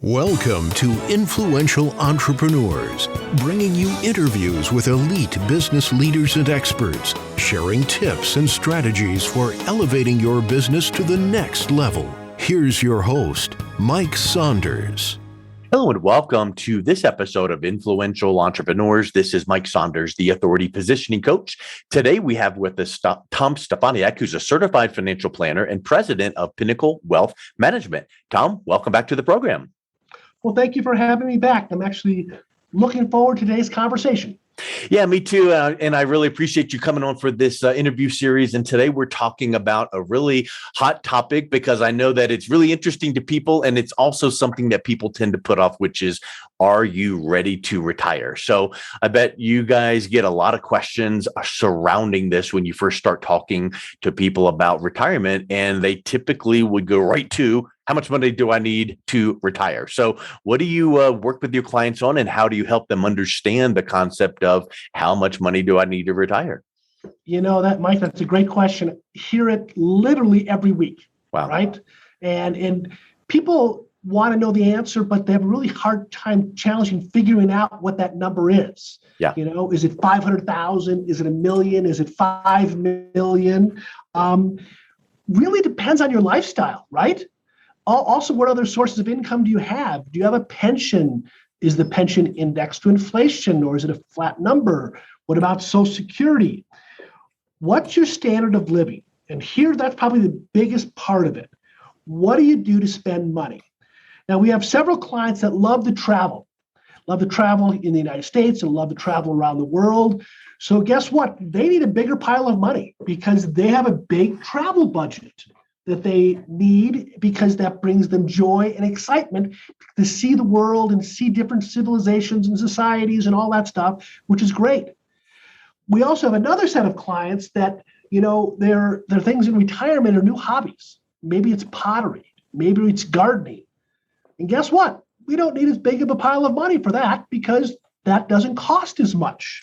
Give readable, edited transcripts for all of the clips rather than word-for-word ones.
Welcome to Influential Entrepreneurs, bringing you interviews with elite business leaders and experts, sharing tips and strategies for elevating your business to the next level. Here's your host, Mike Saunders. Hello and welcome to this episode of Influential Entrepreneurs. This is Mike Saunders, the Authority Positioning Coach. Today we have with us Tom Stefaniak, who's a certified financial planner and president of Pinnacle Wealth Management. Tom, welcome back to the program. Well, thank you for having me back. I'm actually looking forward to today's conversation. Yeah, me too. And I really appreciate you coming on for this interview series. And today we're talking about a really hot topic because I know that it's really interesting to people. And it's also something that people tend to put off, which is, are you ready to retire? So I bet you guys get a lot of questions surrounding this when you first start talking to people about retirement. And they typically would go right to, how much money do I need to retire? So what do you work with your clients on, and how do you help them understand the concept of how much money do I need to retire? You know, Mike, that's a great question. Hear it literally every week. Wow. Right? And people want to know the answer, but they have a really hard time challenging figuring out what that number is. Yeah. You know, is it 500,000? Is it 1 million? Is it 5 million? Really depends on your lifestyle, right? Also, what other sources of income do you have? Do you have a pension? Is the pension indexed to inflation, or is it a flat number? What about Social Security? What's your standard of living? And here, that's probably the biggest part of it. What do you do to spend money? Now, we have several clients that love to travel in the United States and love to travel around the world. So guess what? They need a bigger pile of money because they have a big travel budget that they need, because that brings them joy and excitement to see the world and see different civilizations and societies and all that stuff, which is great. We also have another set of clients that, you know, their things in retirement are new hobbies. Maybe it's pottery, maybe it's gardening. And guess what? We don't need as big of a pile of money for that because that doesn't cost as much.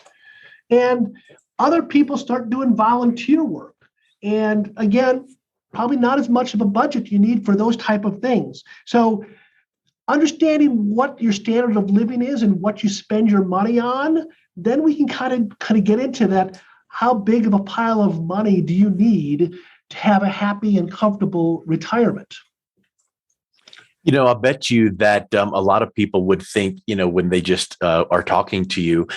And other people start doing volunteer work. And again, probably not as much of a budget you need for those type of things. So understanding what your standard of living is and what you spend your money on, then we can kind of get into that. How big of a pile of money do you need to have a happy and comfortable retirement? You know, I bet you that a lot of people would think, you know, when they just are talking to you,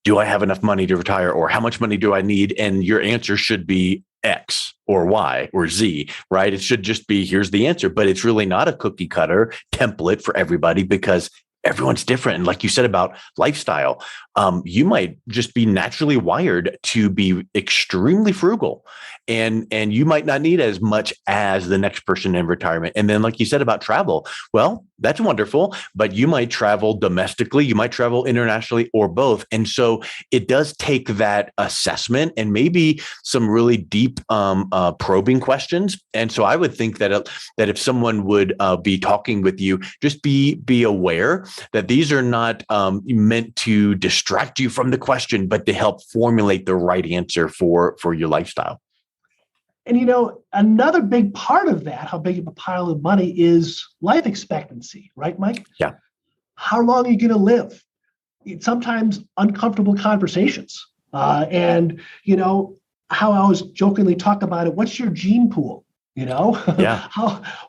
do I have enough money to retire, or how much money do I need? And your answer should be X or Y or Z, right? It should just be, here's the answer, but it's really not a cookie cutter template for everybody because everyone's different. And like you said about lifestyle, you might just be naturally wired to be extremely frugal, and you might not need as much as the next person in retirement. And then, like you said about travel, well, that's wonderful, but you might travel domestically, you might travel internationally, or both. And so it does take that assessment and maybe some really deep probing questions. And so I would think that if someone would be talking with you, just be aware that these are not meant to distract you from the question, but to help formulate the right answer for your lifestyle. And, you know, another big part of that, how big of a pile of money, is life expectancy, right, Mike? Yeah. How long are you going to live? It's sometimes uncomfortable conversations. And, you know, how I always jokingly talk about it, what's your gene pool? You know, Yeah.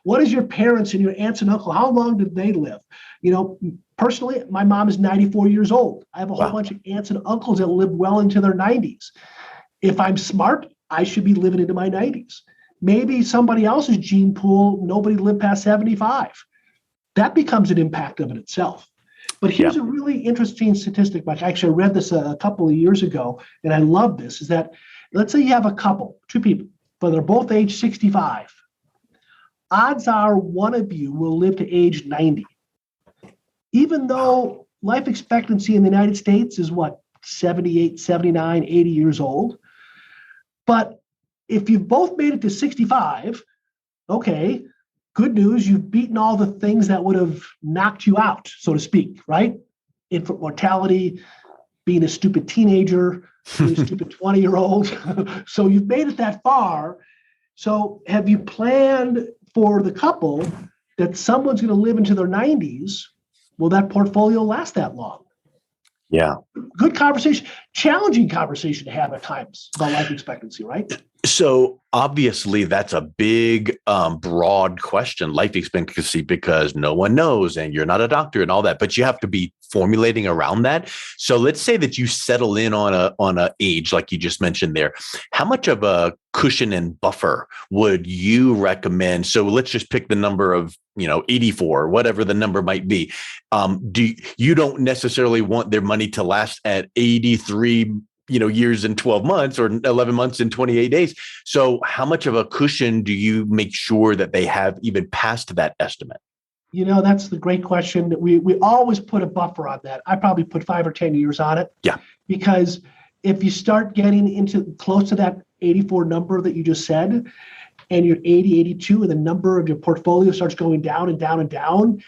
What is your parents and your aunts and uncle? How long did they live? You know, personally, my mom is 94 years old. I have a whole bunch of aunts and uncles that live well into their 90s. If I'm smart, I should be living into my 90s. Maybe somebody else's gene pool, nobody lived past 75. That becomes an impact of it itself. But here's a really interesting statistic, Mike. Actually, I read this a couple of years ago, and I love this, is that let's say you have a couple, two people, but they're both age 65. Odds are one of you will live to age 90. Even though life expectancy in the United States is 78, 79, 80 years old. But if you've both made it to 65, okay, good news, you've beaten all the things that would have knocked you out, so to speak, right? Infant mortality, being a stupid teenager, being a stupid 20-year-old. So you've made it that far. So have you planned for the couple that someone's going to live into their 90s, will that portfolio last that long? Yeah. Good conversation, challenging conversation to have at times about life expectancy, right? So obviously that's a big, broad question, life expectancy, because no one knows and you're not a doctor and all that, but you have to be formulating around that. So let's say that you settle in on a age, like you just mentioned there. How much of a cushion and buffer would you recommend? So let's just pick the number of, 84, whatever the number might be. You don't necessarily want their money to last at 83 years and 12 months or 11 months and 28 days. So how much of a cushion do you make sure that they have even past that estimate? That's the great question. We always put a buffer on that. I probably put 5 or 10 years on it. Yeah. Because if you start getting into close to that 84 number that you just said, and you're 80, 82, and the number of your portfolio starts going down and down and down,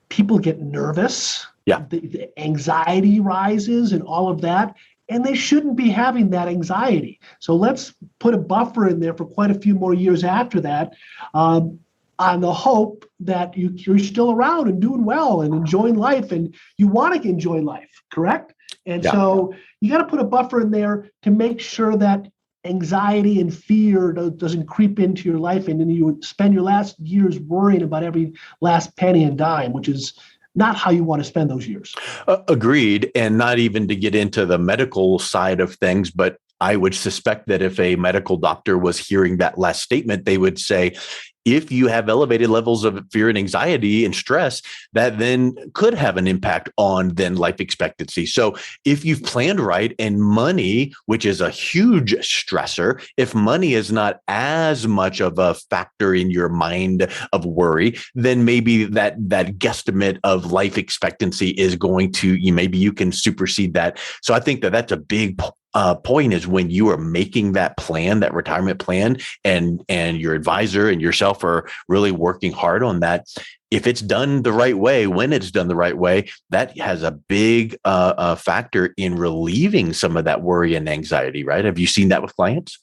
people get nervous. Yeah. The anxiety rises and all of that. And they shouldn't be having that anxiety. So let's put a buffer in there for quite a few more years after that, on the hope that you're still around and doing well and enjoying life, and you want to enjoy life, correct? And so you got to put a buffer in there to make sure that anxiety and fear doesn't creep into your life, and then you spend your last years worrying about every last penny and dime, which is not how you want to spend those years. Agreed. And not even to get into the medical side of things, but I would suspect that if a medical doctor was hearing that last statement, they would say, if you have elevated levels of fear and anxiety and stress, that then could have an impact on then life expectancy. So if you've planned right, and money, which is a huge stressor, if money is not as much of a factor in your mind of worry, then maybe that guesstimate of life expectancy is going to, maybe you can supersede that. So I think that that's a big point, is when you are making that plan, that retirement plan, and your advisor and yourself are really working hard on that. If it's done the right way, when it's done the right way, that has a big factor in relieving some of that worry and anxiety, right? Have you seen that with clients?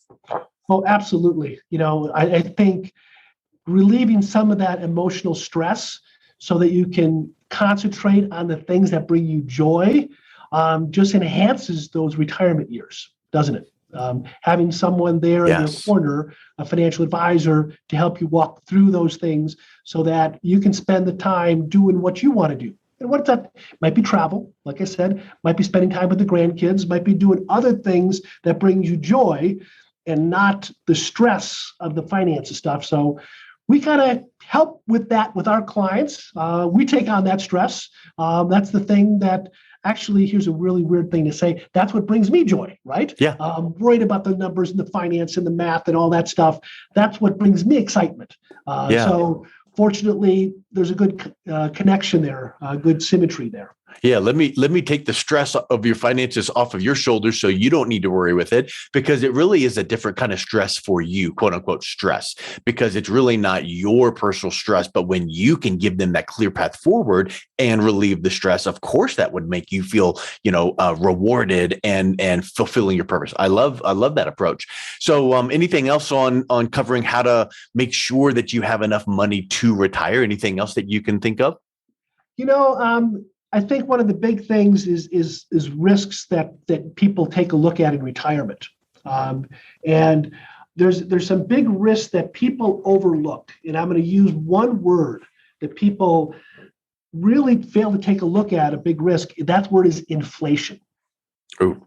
Oh, absolutely. I think relieving some of that emotional stress so that you can concentrate on the things that bring you joy just enhances those retirement years, doesn't it? Having someone there in your corner, a financial advisor, to help you walk through those things so that you can spend the time doing what you want to do. And what that might be travel, like I said, might be spending time with the grandkids, might be doing other things that bring you joy and not the stress of the finances stuff. So we kind of help with that with our clients. We take on that stress. That's the thing that actually, here's a really weird thing to say. That's what brings me joy, right? Yeah. Worried about the numbers and the finance and the math and all that stuff. That's what brings me excitement. So fortunately, there's a good connection there, good symmetry there. Yeah, let me take the stress of your finances off of your shoulders so you don't need to worry with it, because it really is a different kind of stress for you, quote unquote stress, because it's really not your personal stress. But when you can give them that clear path forward and relieve the stress, of course, that would make you feel, rewarded and fulfilling your purpose. I love that approach. So anything else on covering how to make sure that you have enough money to retire? Anything else that you can think of? I think one of the big things is risks that people take a look at in retirement, and there's some big risks that people overlook. And I'm going to use one word that people really fail to take a look at. A big risk. That word is inflation. Ooh.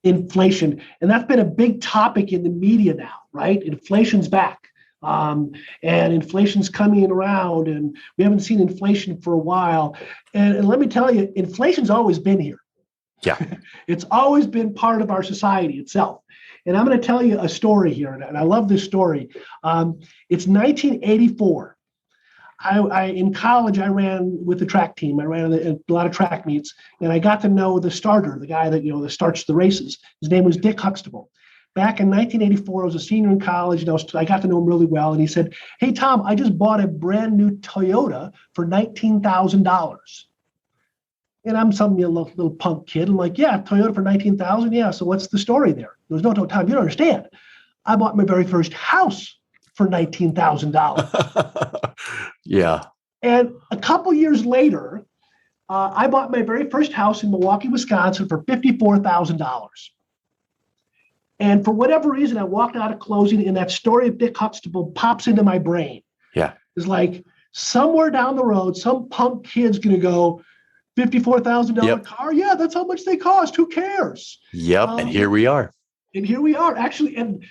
Inflation, and that's been a big topic in the media now, right? Inflation's back. And inflation's coming around, and we haven't seen inflation for a while. And let me tell you, inflation's always been here. Yeah. It's always been part of our society itself. And I'm going to tell you a story here, and I love this story. It's 1984. In college, I ran with the track team. I ran a lot of track meets, and I got to know the starter, the guy that starts the races. His name was Dick Huxtable. Back in 1984, I was a senior in college, and I got to know him really well. And he said, "Hey, Tom, I just bought a brand new Toyota for $19,000. And I'm some little punk kid. I'm like, "Yeah, Toyota for $19,000. Yeah. So what's the story there?" He goes, "No, Tom, you don't understand. I bought my very first house for $19,000. Yeah. And a couple years later, I bought my very first house in Milwaukee, Wisconsin for $54,000. And for whatever reason, I walked out of closing and that story of Dick Huxtable pops into my brain. Yeah. It's like somewhere down the road, some punk kid's going to go, $54,000 car? Yeah, that's how much they cost. Who cares? Yep. And here we are. And here we are, actually. And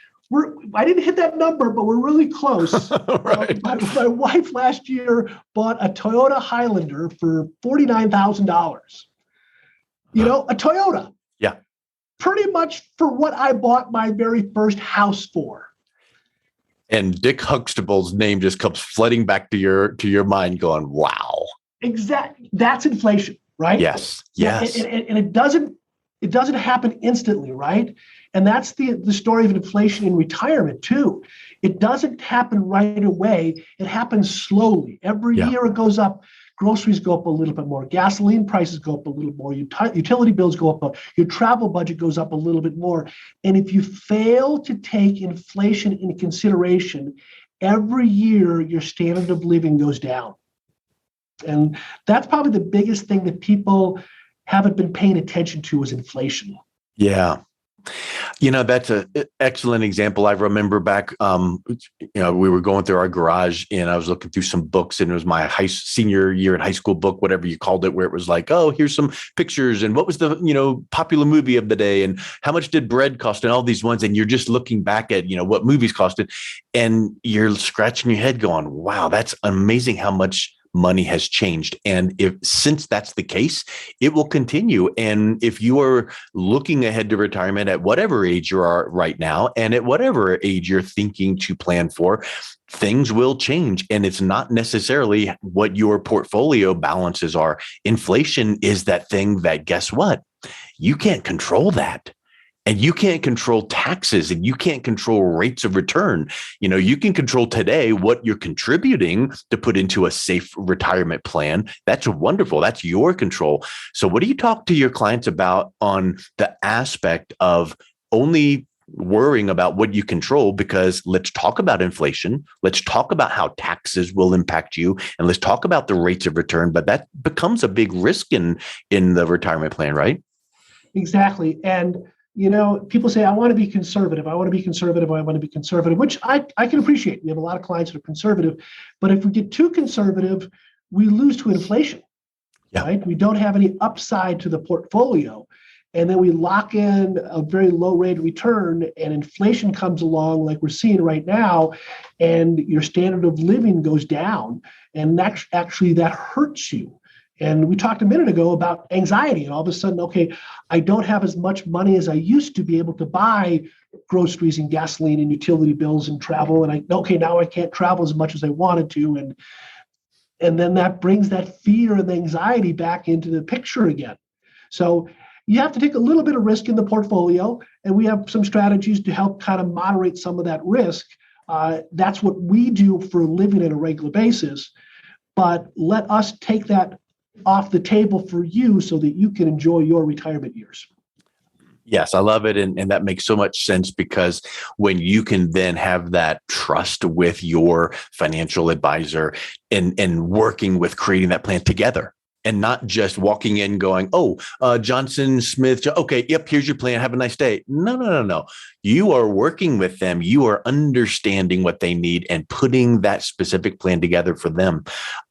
I didn't hit that number, but we're really close. Right. My wife last year bought a Toyota Highlander for $49,000. You know, a Toyota. Yeah. Pretty much for what I bought my very first house for. And Dick Huxtable's name just comes flooding back to your mind going, wow. Exactly. That's inflation, right? Yes. Yes. And it doesn't happen instantly, right? And that's the story of inflation in retirement too. It doesn't happen right away. It happens slowly. Every year it goes up. Groceries go up a little bit more. Gasoline prices go up a little more. Utility bills go up. Your travel budget goes up a little bit more. And if you fail to take inflation into consideration, every year your standard of living goes down. And that's probably the biggest thing that people haven't been paying attention to is inflation. Yeah. You know, that's an excellent example. I remember back, we were going through our garage and I was looking through some books and it was my senior year in high school book, whatever you called it, where it was like, oh, here's some pictures and what was the, popular movie of the day and how much did bread cost and all these ones. And you're just looking back at, what movies costed and you're scratching your head going, wow, that's amazing how much money has changed. And since that's the case, it will continue. And if you are looking ahead to retirement at whatever age you are right now, and at whatever age you're thinking to plan for, things will change. And it's not necessarily what your portfolio balances are. Inflation is that thing that, guess what? You can't control that. And you can't control taxes and you can't control rates of return. You can control today what you're contributing to put into a safe retirement plan. That's wonderful. That's your control. So what do you talk to your clients about on the aspect of only worrying about what you control? Because let's talk about inflation. Let's talk about how taxes will impact you. And let's talk about the rates of return. But that becomes a big risk in the retirement plan, right? Exactly. And people say, I want to be conservative. I want to be conservative. I want to be conservative, which I can appreciate. We have a lot of clients that are conservative. But if we get too conservative, we lose to inflation, right? We don't have any upside to the portfolio. And then we lock in a very low rate of return and inflation comes along like we're seeing right now, and your standard of living goes down. And that hurts you. And we talked a minute ago about anxiety and all of a sudden, okay, I don't have as much money as I used to be able to buy groceries and gasoline and utility bills and travel. And now I can't travel as much as I wanted to. And then that brings that fear and anxiety back into the picture again. So you have to take a little bit of risk in the portfolio. And we have some strategies to help kind of moderate some of that risk. That's what we do for a living on a regular basis. But let us take that off the table for you so that you can enjoy your retirement years. Yes, I love it. And that makes so much sense because when you can then have that trust with your financial advisor and working with creating that plan together and not just walking in going, Johnson Smith. Okay. Yep. Here's your plan. Have a nice day. No. You are working with them. You are understanding what they need and putting that specific plan together for them.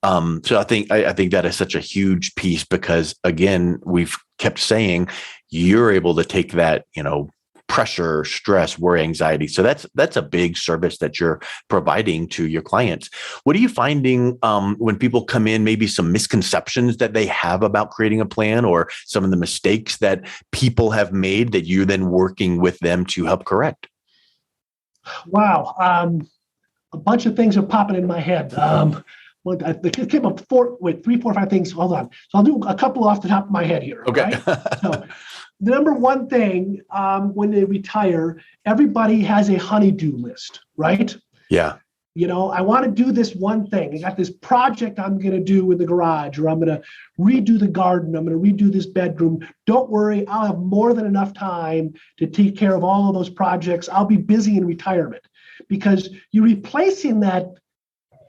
So I think that is such a huge piece because again, we've kept saying you're able to take that, pressure, stress, worry, anxiety. So that's a big service that you're providing to your clients. What are you finding when people come in, maybe some misconceptions that they have about creating a plan or some of the mistakes that people have made that you're then working with them to help correct? Wow. A bunch of things are popping in my head. It came up 3, 4, 5 things. Hold on. So I'll do a couple off the top of my head here. Okay. Right? So the number one thing when they retire, everybody has a honey-do list, right? Yeah. I want to do this one thing. I got this project I'm going to do in the garage, or I'm going to redo the garden. I'm going to redo this bedroom. Don't worry. I'll have more than enough time to take care of all of those projects. I'll be busy in retirement. because you're replacing that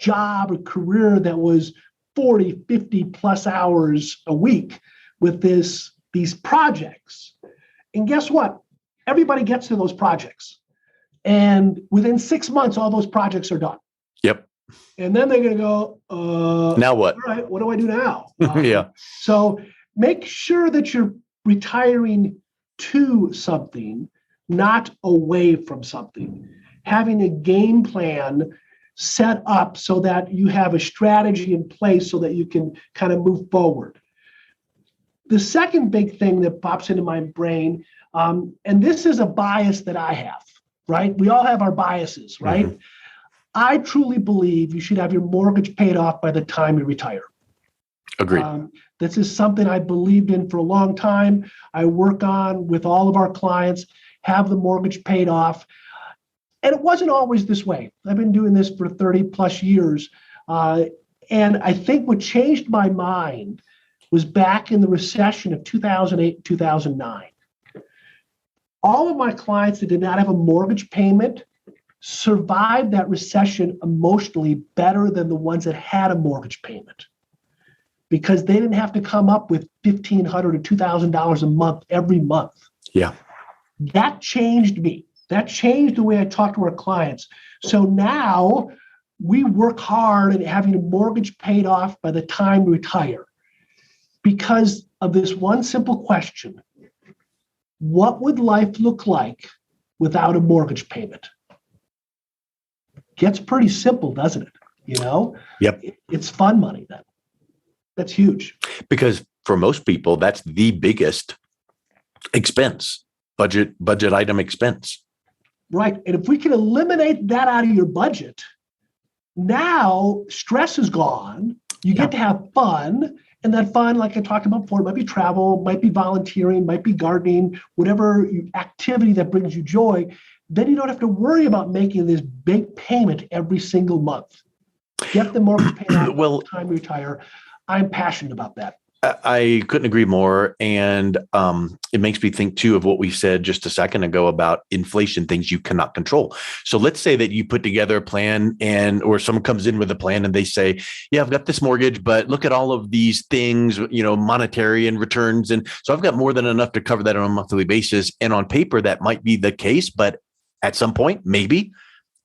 job or career that was 40, 50 plus hours a week with these projects. And guess what? Everybody gets to those projects. And within 6 months, all those projects are done. Yep. And then they're going to go, now what? All right, what do I do now? Yeah. So make sure that you're retiring to something, not away from something. Having a game plan set up so that you have a strategy in place so that you can kind of move forward. The second big thing that pops into my brain, and this is a bias that I have, right? We all have our biases, right? Mm-hmm. I truly believe you should have your mortgage paid off by the time you retire. Agreed. This is something I believed in for a long time. I work on with all of our clients, have the mortgage paid off. And it wasn't always this way. I've been doing this for 30 plus years. And I think what changed my mind was back in the recession of 2008, 2009. All of my clients that did not have a mortgage payment survived that recession emotionally better than the ones that had a mortgage payment, because they didn't have to come up with $1,500 or $2,000 a month every month. Yeah. That changed me. That changed the way I talk to our clients. So now we work hard at having a mortgage paid off by the time we retire because of this one simple question. What would life look like without a mortgage payment? Gets pretty simple, doesn't it? You know? Yep. It's fun money then. That's huge. Because for most people, that's the biggest expense, budget item expense. Right. And if we can eliminate that out of your budget, now stress is gone. You get to have fun. And that fun, like I talked about before, might be travel, might be volunteering, might be gardening, whatever activity that brings you joy. Then you don't have to worry about making this big payment every single month. Get the mortgage paid off by the time you retire. I'm passionate about that. I couldn't agree more. And it makes me think, too, of what we said just a second ago about inflation, things you cannot control. So let's say that you put together a plan or someone comes in with a plan and they say, yeah, I've got this mortgage, but look at all of these things, monetary and returns. And so I've got more than enough to cover that on a monthly basis. And on paper, that might be the case. But at some point, maybe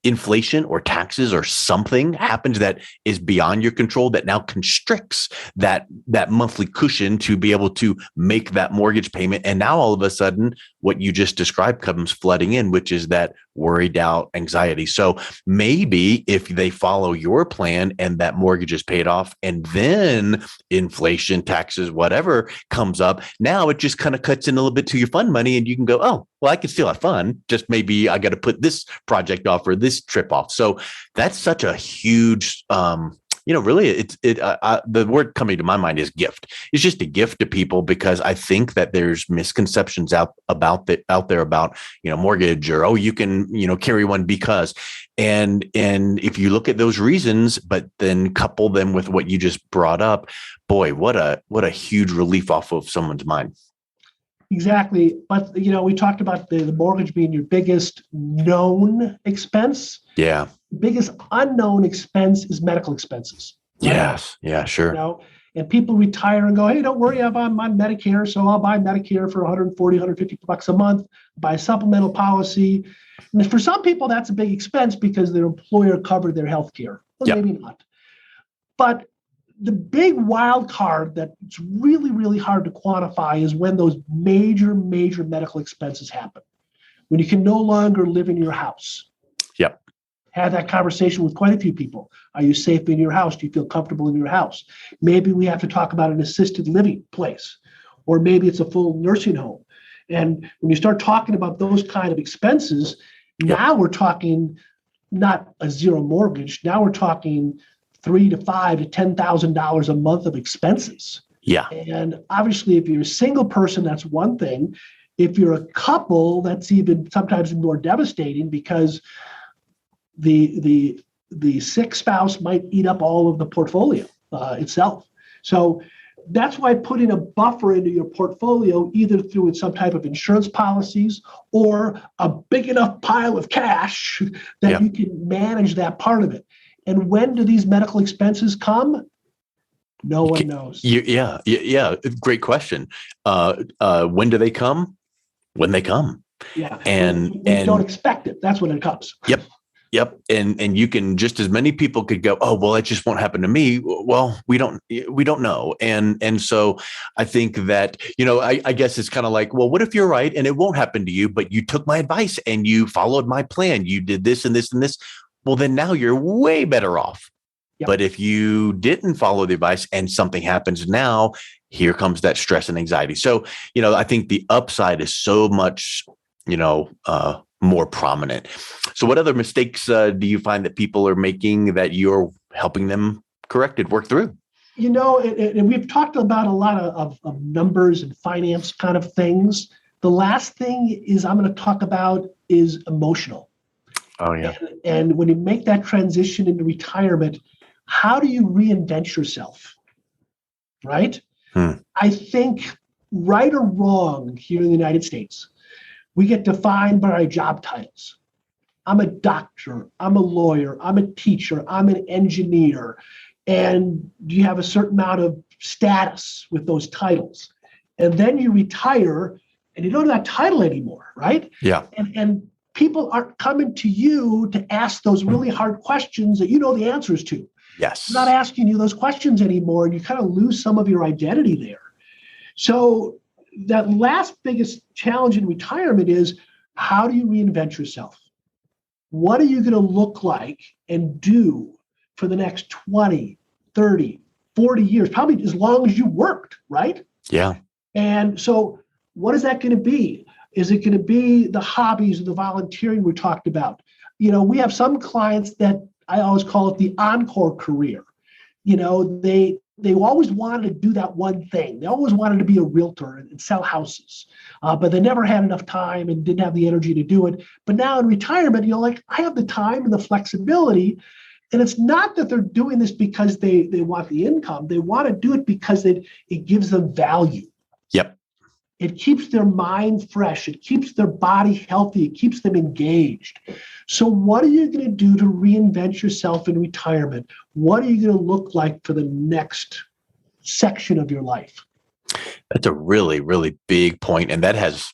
inflation or taxes or something happens that is beyond your control that now constricts that monthly cushion to be able to make that mortgage payment. And now all of a sudden, what you just described comes flooding in, which is that worry, doubt, anxiety. So maybe if they follow your plan and that mortgage is paid off and then inflation, taxes, whatever comes up, now it just kind of cuts in a little bit to your fund money and you can go, oh, well, I can still have fun. Just maybe I got to put this project off or this trip off. So that's such a huge, really the word coming to my mind is gift. It's just a gift to people because I think that there's misconceptions out there about, mortgage or, oh, you can, carry one because, and if you look at those reasons, but then couple them with what you just brought up, boy, what a huge relief off of someone's mind. Exactly. But, we talked about the mortgage being your biggest known expense. Yeah. The biggest unknown expense is medical expenses. Right? Yes. Yeah, sure. And people retire and go, hey, don't worry, I'm on Medicare. So I'll buy Medicare for $140, $150 a month, buy a supplemental policy. And for some people, that's a big expense because their employer covered their health care. Well, maybe not. But the big wild card that's really, really hard to quantify is when those major, major medical expenses happen. When you can no longer live in your house. Yep. Had that conversation with quite a few people. Are you safe in your house? Do you feel comfortable in your house? Maybe we have to talk about an assisted living place, or maybe it's a full nursing home. And when you start talking about those kind of expenses, now we're talking not a zero mortgage. Now we're talking $3,000 to $5,000 to $10,000 a month of expenses. Yeah. And obviously, if you're a single person, that's one thing. If you're a couple, that's even sometimes more devastating because the sick spouse might eat up all of the portfolio itself. So That's why putting a buffer into your portfolio, either through some type of insurance policies or a big enough pile of cash that you can manage that part of it. And when do these medical expenses come? No one knows. Yeah. Great question. When do they come? When they come. Yeah. And when you don't expect it, that's when it comes. Yep. And you can, just as many people could go, oh, well, that just won't happen to me. Well, we don't know. And so I think that, I guess it's kind of like, well, what if you're right and it won't happen to you, but you took my advice and you followed my plan. You did this and this and this. Well, then now you're way better off. Yep. But if you didn't follow the advice and something happens now, here comes that stress and anxiety. So, I think the upside is so much, more prominent. So what other mistakes do you find that people are making that you're helping them work through? And we've talked about a lot of numbers and finance kind of things. The last thing I'm going to talk about is emotional. Oh, yeah. And when you make that transition into retirement, how do you reinvent yourself? Right? I think, right or wrong, here in the United States, we get defined by our job titles. I'm a doctor, I'm a lawyer, I'm a teacher, I'm an engineer. And you have a certain amount of status with those titles. And then you retire and you don't have that title anymore, right? Yeah. And people aren't coming to you to ask those really hard questions that you know the answers to. Yes. They're not asking you those questions anymore, and you kind of lose some of your identity there. So that last biggest challenge in retirement is, how do you reinvent yourself? What are you going to look like and do for the next 20, 30, 40 years, probably as long as you worked, right? Yeah. And so what is that going to be? Is it going to be the hobbies and the volunteering we talked about? We have some clients that I always call it the encore career. They always wanted to do that one thing. They always wanted to be a realtor and sell houses, but they never had enough time and didn't have the energy to do it. But now in retirement, I have the time and the flexibility. And it's not that they're doing this because they want the income. They want to do it because it gives them value. Yep. It keeps their mind fresh. It keeps their body healthy. It keeps them engaged. So what are you going to do to reinvent yourself in retirement? What are you going to look like for the next section of your life? That's a really, really big point. And that has,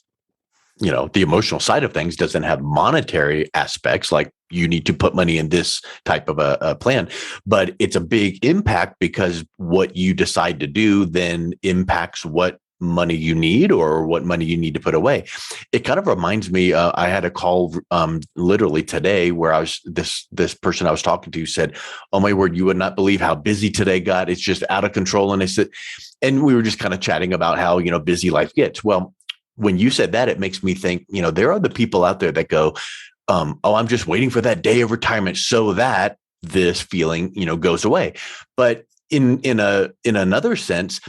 the emotional side of things doesn't have monetary aspects like you need to put money in this type of a plan, but it's a big impact because what you decide to do then impacts what money you need or what money you need to put away. It kind of reminds me, I had a call literally today where I was, this person I was talking to said, oh my word, you would not believe how busy today got. It's just out of control. And I said, and we were just kind of chatting about how, busy life gets. Well, when you said that, it makes me think, there are the people out there that go, oh, I'm just waiting for that day of retirement so that this feeling, goes away. But in another sense,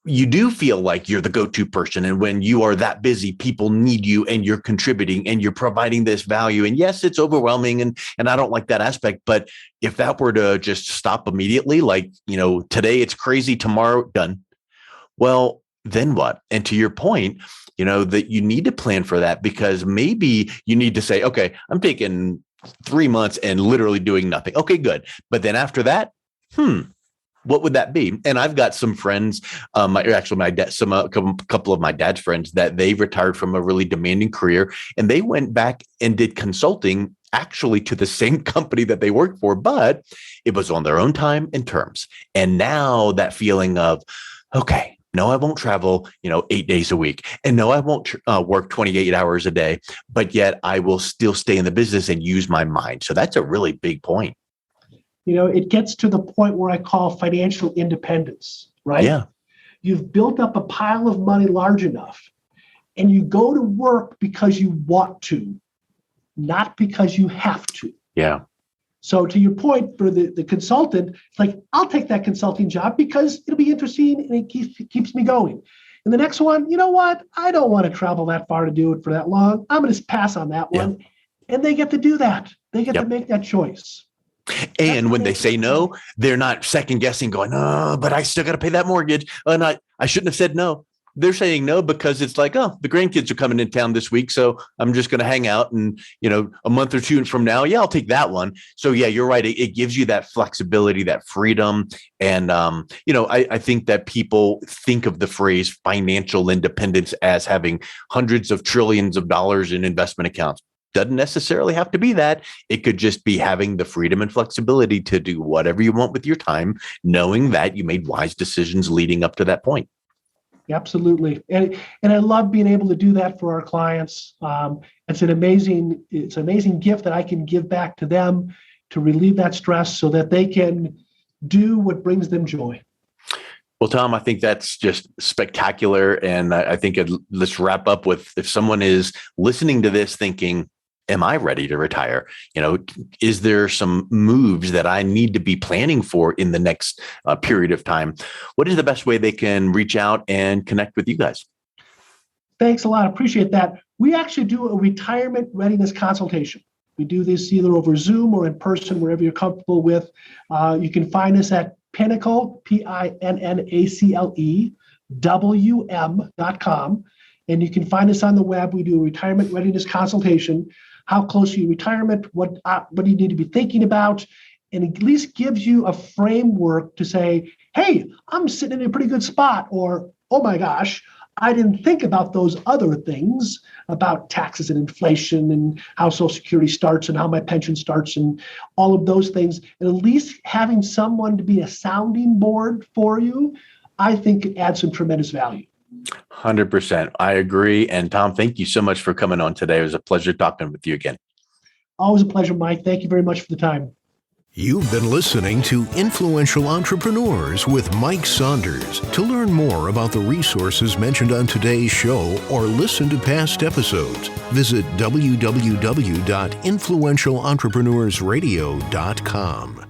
you do feel like you're the go-to person. And when you are that busy, people need you and you're contributing and you're providing this value. And yes, it's overwhelming. And I don't like that aspect. But if that were to just stop immediately, like, today it's crazy, tomorrow done. Well, then what? And to your point, that you need to plan for that, because maybe you need to say, okay, I'm taking 3 months and literally doing nothing. Okay, good. But then after that, what would that be? And I've got some friends, my dad, a couple of my dad's friends that they retired from a really demanding career, and they went back and did consulting actually to the same company that they worked for, but it was on their own time and terms. And now that feeling of, okay, no, I won't travel, 8 days a week. And no, I won't work 28 hours a day, but yet I will still stay in the business and use my mind. So that's a really big point. It gets to the point where I call financial independence, right? Yeah. You've built up a pile of money large enough, and you go to work because you want to, not because you have to. Yeah. So to your point, for the consultant, it's like, I'll take that consulting job because it'll be interesting and it keeps me going. And the next one, you know what? I don't want to travel that far to do it for that long. I'm going to pass on that one. And they get to do that. They get to make that choice. And when they say no, they're not second guessing going, oh, but I still got to pay that mortgage. And I shouldn't have said no. They're saying no because it's like, oh, the grandkids are coming in town this week, so I'm just going to hang out. And, a month or two from now, yeah, I'll take that one. So, yeah, you're right. It gives you that flexibility, that freedom. And, I think that people think of the phrase financial independence as having hundreds of trillions of dollars in investment accounts. Doesn't necessarily have to be that. It could just be having the freedom and flexibility to do whatever you want with your time, knowing that you made wise decisions leading up to that point. Absolutely. And I love being able to do that for our clients. It's an amazing gift that I can give back to them to relieve that stress so that they can do what brings them joy. Well, Tom, I think that's just spectacular. And I think let's wrap up with, if someone is listening to this thinking, am I ready to retire? Is there some moves that I need to be planning for in the next period of time? What is the best way they can reach out and connect with you guys? Thanks a lot. Appreciate that. We actually do a retirement readiness consultation. We do this either over Zoom or in person, wherever you're comfortable with. You can find us at Pinnacle, PINNACLE.WM.com. And you can find us on the web. We do a retirement readiness consultation. How close are you to retirement? What do you need to be thinking about? And at least gives you a framework to say, hey, I'm sitting in a pretty good spot, or, oh my gosh, I didn't think about those other things about taxes and inflation and how Social Security starts and how my pension starts and all of those things. And at least having someone to be a sounding board for you, I think it adds some tremendous value. 100%. I agree. And Tom, thank you so much for coming on today. It was a pleasure talking with you again. Always a pleasure, Mike. Thank you very much for the time. You've been listening to Influential Entrepreneurs with Mike Saunders. To learn more about the resources mentioned on today's show or listen to past episodes, visit www.influentialentrepreneursradio.com.